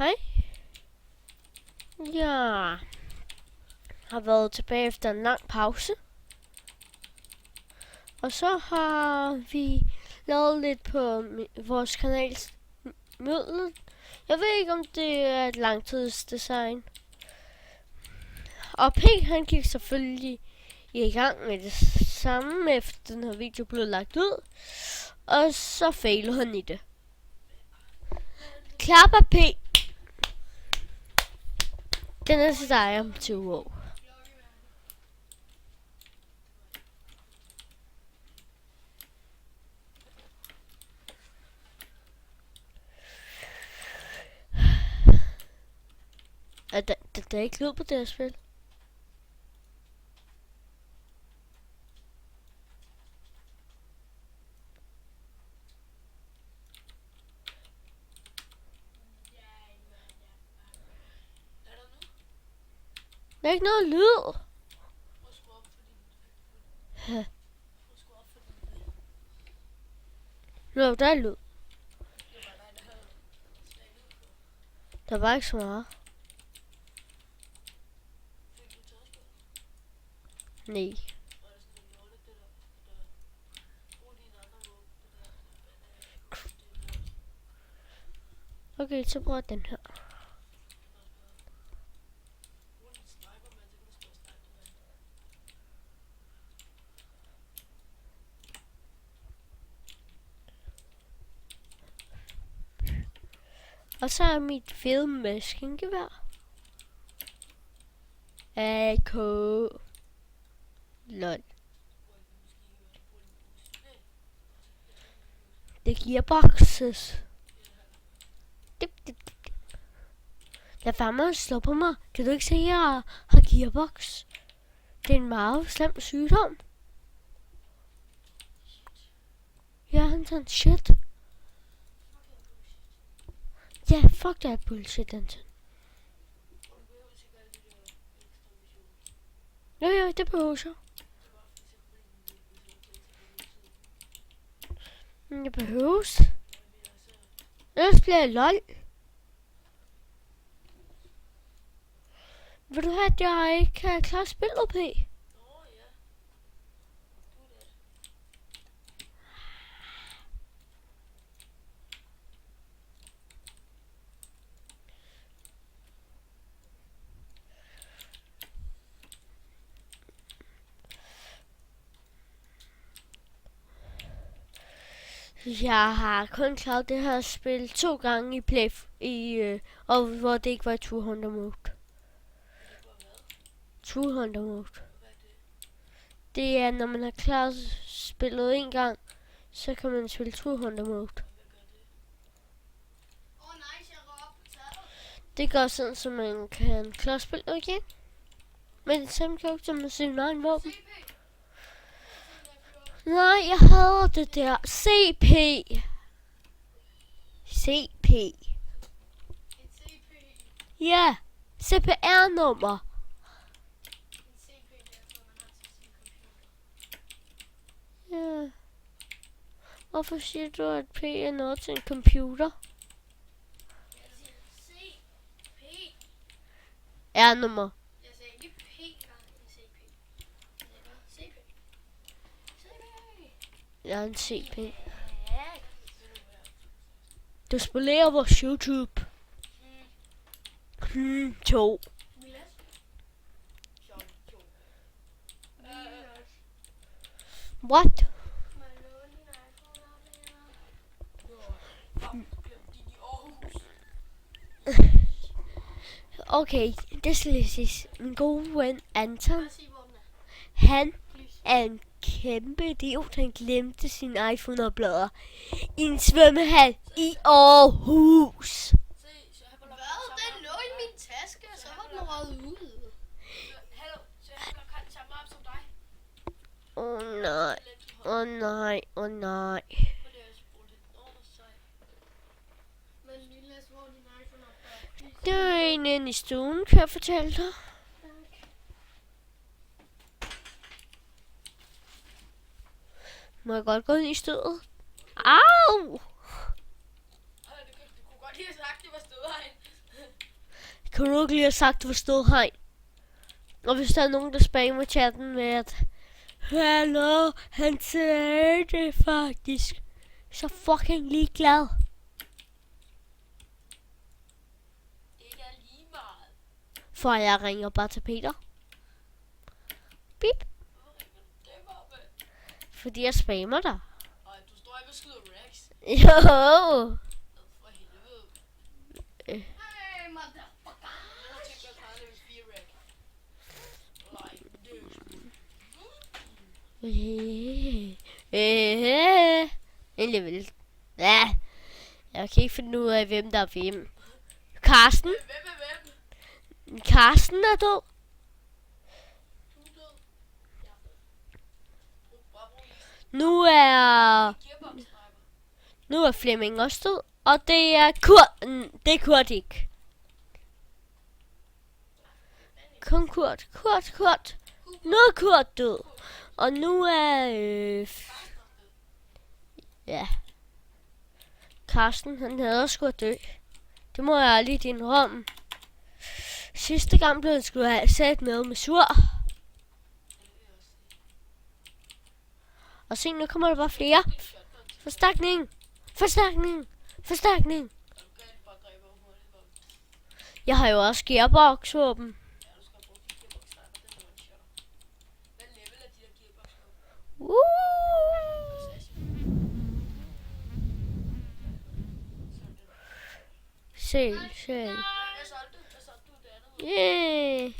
Hej. Jeg har været tilbage efter en lang pause. Og så har vi lavet lidt på vores kanals møde. Jeg ved ikke, om det er et langtidsdesign. Og P, han gik selvfølgelig i gang med det samme, efter den her video blev lagt ud. Og så failede han i det. Klapper P. Den er til dig om 20 år. Der er ikke lyd på det her spil. Der er ikke noget lyd. Nå, der er lyd. Der var ikke så meget. Nej. Okay, så prøver den her. Og så er mit fede maskingevær. AK. Lol. Det giver boxes. Lad være med at slå på mig. Kan du ikke se, at jeg har gearbox? Det er en meget slem sygdom. Ja, han sådan shit. Ja, fuck that bullshit, Anton. Jo, det behøver jeg. Men det behøves. Ellers bliver jeg lol. Vil du have, at jeg ikke kan klare spillet, P? Jeg har kun klaret det her spil 2 gange i play og hvor det ikke var 200 mode. 200 mode. Det er, når man har klaret spillet 1 gang, så kan man spille 200 mode. Det gør sådan, så man kan klare spillet igen. Med det samme karakter med sin egen våben. Nej, jeg hader det der. CP. CP. Ja, CPR-nummer. Ja. Hvorfor siger du, at P er noget til en computer? R-nummer. Jeg er en CP. Du spolerer vores YouTube. 2. What? Okay, det skal lige siges. Min gode ven Anton, han er en kæmpe idiot. Han glemte sin iPhone og bladre i en svømmehal i Aarhus. Hvad? Den lå i min taske, og så var den røget ud. Hallo, så jeg har kaldt samme op som dig. Åh nej, åh nej, åh nej. Det er en inde i stuen, kan jeg fortælle dig. Må jeg godt gå ind i stødet? Au! Du kunne godt lige have sagt, det var stødhegn. Kan du ikke lige have sagt, hvor stod hegn? Og hvis der er nogen, der spammer chatten med, at hallo, han sagde det faktisk. Så fucking ligeglad. Ikke er lige meget. For jeg ringer bare til Peter. Bip. Hvorfor ringer du dem op? Fordi jeg spammer dig. Ej, du står ikke og skyder Rex. Jo. For helvede. Hey, motherfucker. Jeg har tænkt mig at klare level 4 Rex. En level. Ja. Jeg kan ikke finde ud af, hvem der er hvem. Karsten. Hvem er hvem? Karsten er død. Du er død. Jeg er død. Bare brug is. Nu er Flemming også død. Og det er Kurt. Det er Kurt ikke. Kun Kurt. Kurt. Nu er Kurt død. Og nu er... ja. Karsten, han hader sgu at dø. Det må jeg aldrig indrømme. Sidste gang blev han sgu have sat noget med sur. Og se, nu kommer der bare flere. Forstærkning. Jeg har jo også gearbox-våben. Se. Yeah.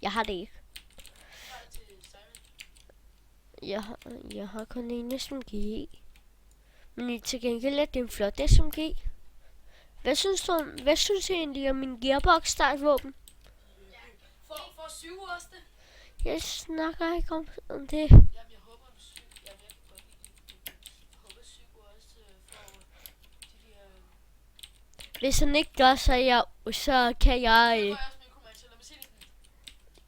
Jeg har det ikke. Jeg har kun en SMG. Men til gengæld er det en flot SMG. Hvad synes I egentlig om min gearbox startvåben? For 7 også det. Jeg snakker ikke om det. Jamen, jeg håber, du syg. Jamen, jeg kan godt lide det. Jeg håber, syg også får de der... Hvis han ikke gør, så kan jeg... Det var også min kommando. Lad mig se det.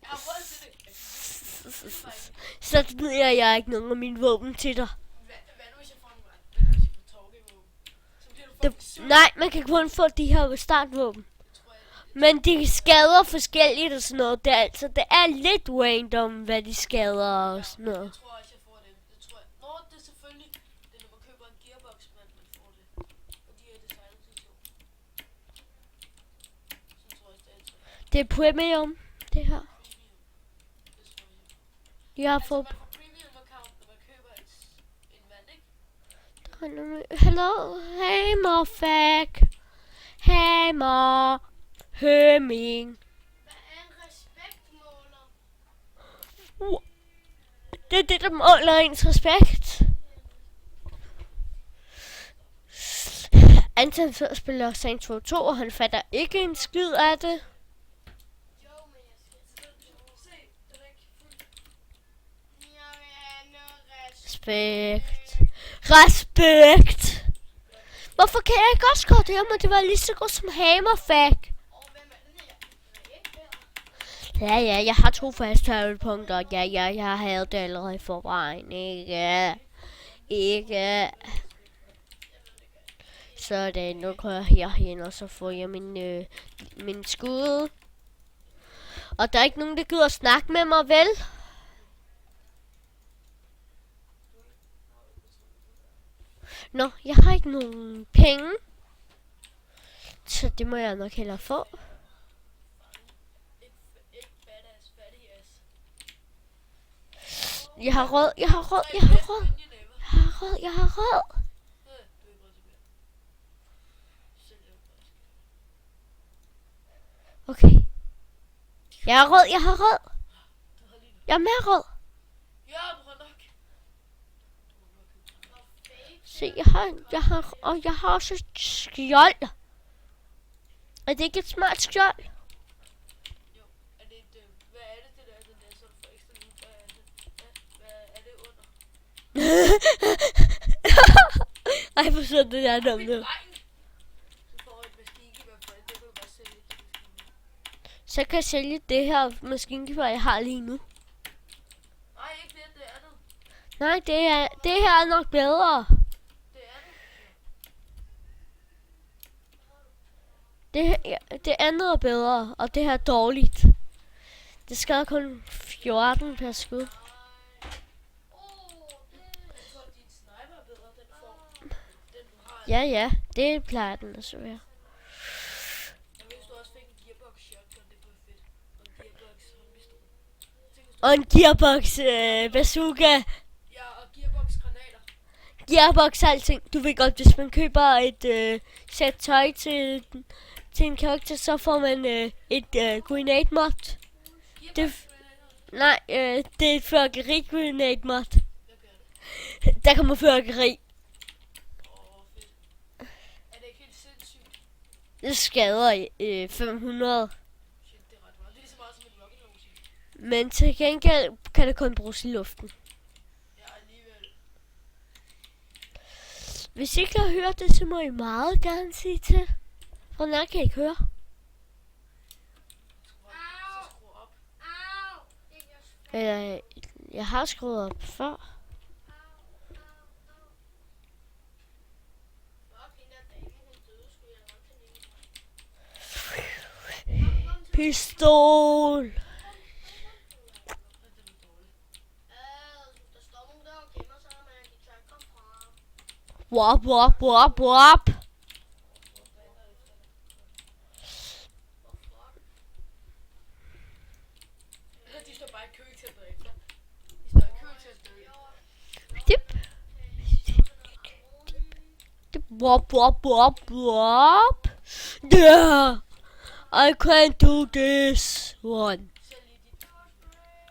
Jeg har råd til det. Så giver jeg ikke nogen af mine våben til dig. Hvad nu, hvis jeg får en vand? Hvad nu, hvis jeg får torkevåben? Så bliver du fucking syg. Nej, man kan kun få de her startvåben. Men de skader forskelligt og sådan noget. Det er lidt random, hvad de skader og sådan noget. Jeg tror også, jeg får det. Det er selvfølgelig, det er, når man køber en gearbox, man får det. Og de er designet til to. Så tror jeg også, det er Det er premium, det her. premium. Det tror jeg. Jeg har Altså, fået... man får premium account, når man køber en vand, ikke? Hello, hey Morfag. Hey Mor. Høming. Hvad er en respektmåler? Det er det, der måler ens respekt. Anton så spiller Saints Row 2, og han fatter ikke en skid af det. Jo, men jeg skal se, det er ikke fuldt. Jeg vil have noget Respekt. Hvorfor kan jeg ikke også godt det her, men det var lige så godt som Hammerfag? Ja, jeg har 2 fast-travel-punkter. Ja, jeg havde det allerede i forvejen. Ikke. Så det nu går jeg herhen, og så får jeg min skud. Og der er ikke nogen, der gider at snakke med mig, vel? Nå, jeg har ikke nogen penge. Så det må jeg nok hellere få. Jeg har råd. Okay. Jeg har råd. Jeg er mere råd. Ja, du har nok. Se, jeg har også et skjold. Er det ikke et smart skjold? Jo, er det et, hvad er det der, den der, så du får ekstra liv? Hvad er det under? Ej, hvor så det er dumt nu. Du får et maskingevær for det, det kan du bare sælge til maskingevær. Så kan jeg sælge det her maskingevær, jeg har lige nu. Nej, ikke det Nej, det her er nok bedre. Det er det. Det andet er bedre, og det her er dårligt. Det skal kun 14 per skud. Jeg tror, at din sniper er bedre, den form. Den du har. Ja, det plejer den at være. Jeg hvis du også fik en gearbox shotgun, det kunne være fedt. Og en gearbox håndpistol. Og en gearbox bazooka. Ja, og gearbox granater. Gearbox alting. Du ved godt, hvis man køber et sæt tøj til en karakter, så får man et grenade mod. Gearbox granater. Nej, det er et fyrkeri grenade mod. Hvad gør det? Der kommer fyrkeri. Fedt. Er det ikke helt sindssygt? Det skader 500. Shit, det er ret meget. Det er lige så meget som en rocket launcher. Men til gengæld kan det kun bruges i luften. Ja, alligevel. Hvis I ikke har hørt det, så må I meget gerne sige til. For den kan I ikke høre. Skru op. Jeg har skruet op før. Pistol. Der står nogen der og gemmer sig, men de tør ikke komme fra. Wop, wop, wop, wop. De står bare i kø til at dræbe sig. De står i kø til at dø. Dip. Dip. Wop, wop, wop, wop. Yeah. I can do this one. Selv lige dit.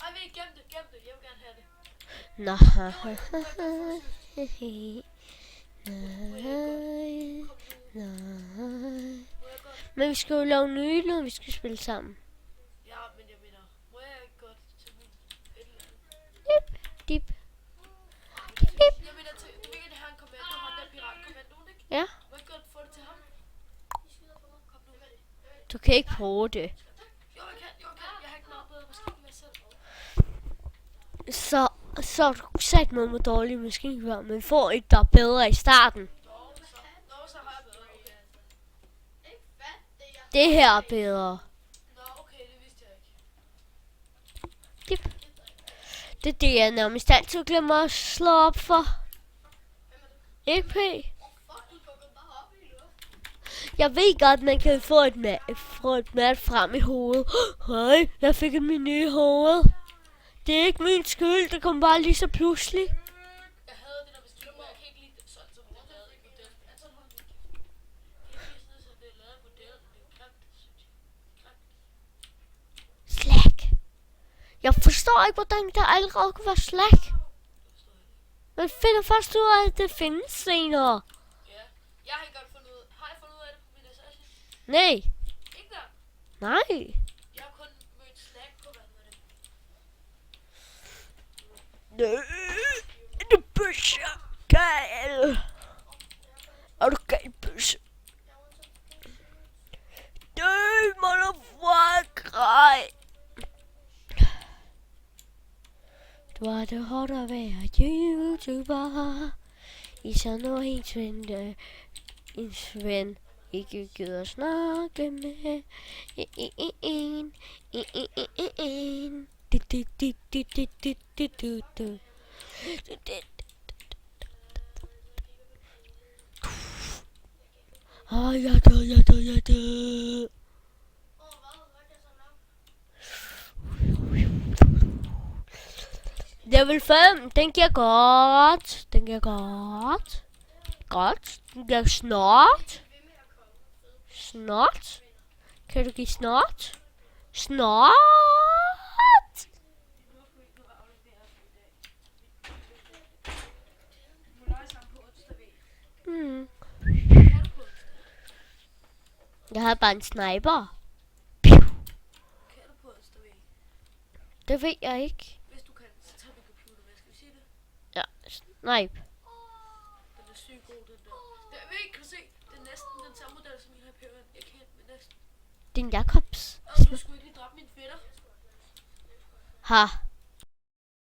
Ej, ved I, gem det. Jeg vil gerne have det. Nej. Men vi skal jo lave nye, når vi skal spille sammen. Ja, men jeg mener, må jeg ikke godt til min et eller andet? Dip. Jeg mener, du ved, at det har en kommando, ham der piratkommandoen, ikke? Ja, Må jeg ikke godt få det til ham? I skyder på mig. Kom nu med det. du kan ikke bruge det. Jo, jeg kan. Jeg har ikke noget bedre maskingevær selv. Så er du sat med dårlige maskingevær, men får et, der er bedre i starten. Nå, så har jeg bedre. Okay. Det her er bedre. Nå, okay, det vidste jeg ikke. Dip. Det er det, jeg nærmest altid glemmer at slå op for. Ikke P? Jeg ved godt, man kan få et mat frem i hovedet. Høj, jeg fik en menu i hovedet. Det er ikke min skyld, det kom bare lige så pludselig. Jeg havde det der maskingevær, jeg kan ikke lide det sådan, som det er lavet i modellen. Altså, hold det kæft. Det er sådan, som det er lavet i modellen. Det er jo grimt, synes jeg. Grimt. Slack. Jeg forstår ikke, hvordan der allerede kunne være slack. Man finder først ud af, at det findes senere. Ja, jeg har ikke godt fundet ud. Har jeg fundet ud af det på min assassin? Nej. Ikke der. Nej. Jeg har kun mødt Slack på, hvad hedder det? Det bøsser. Gal. Er du gal, bøsse? Dø, motherfucker. Du har det hårdt at være YouTuber. Især når ens ven ikke gider snakke med en. Jeg dør. Level 5, den giver godt. Den giver godt. Den giver snart. Snart. Kan du give snart? Snart. Jeg har bare en sniper. Kan du på onsdag? Det ved jeg ikke. Hvis du kan, så tager vi computer med. Skal vi sige det? Ja, snipe. Den er sygt god, den der. Jeg ved ikke, kan du se? Det er næsten den samme model som min Hyperion. Jeg kan hente med næsten. Din Jacobs. Og du skulle ikke lige droppe min fætter. Ha.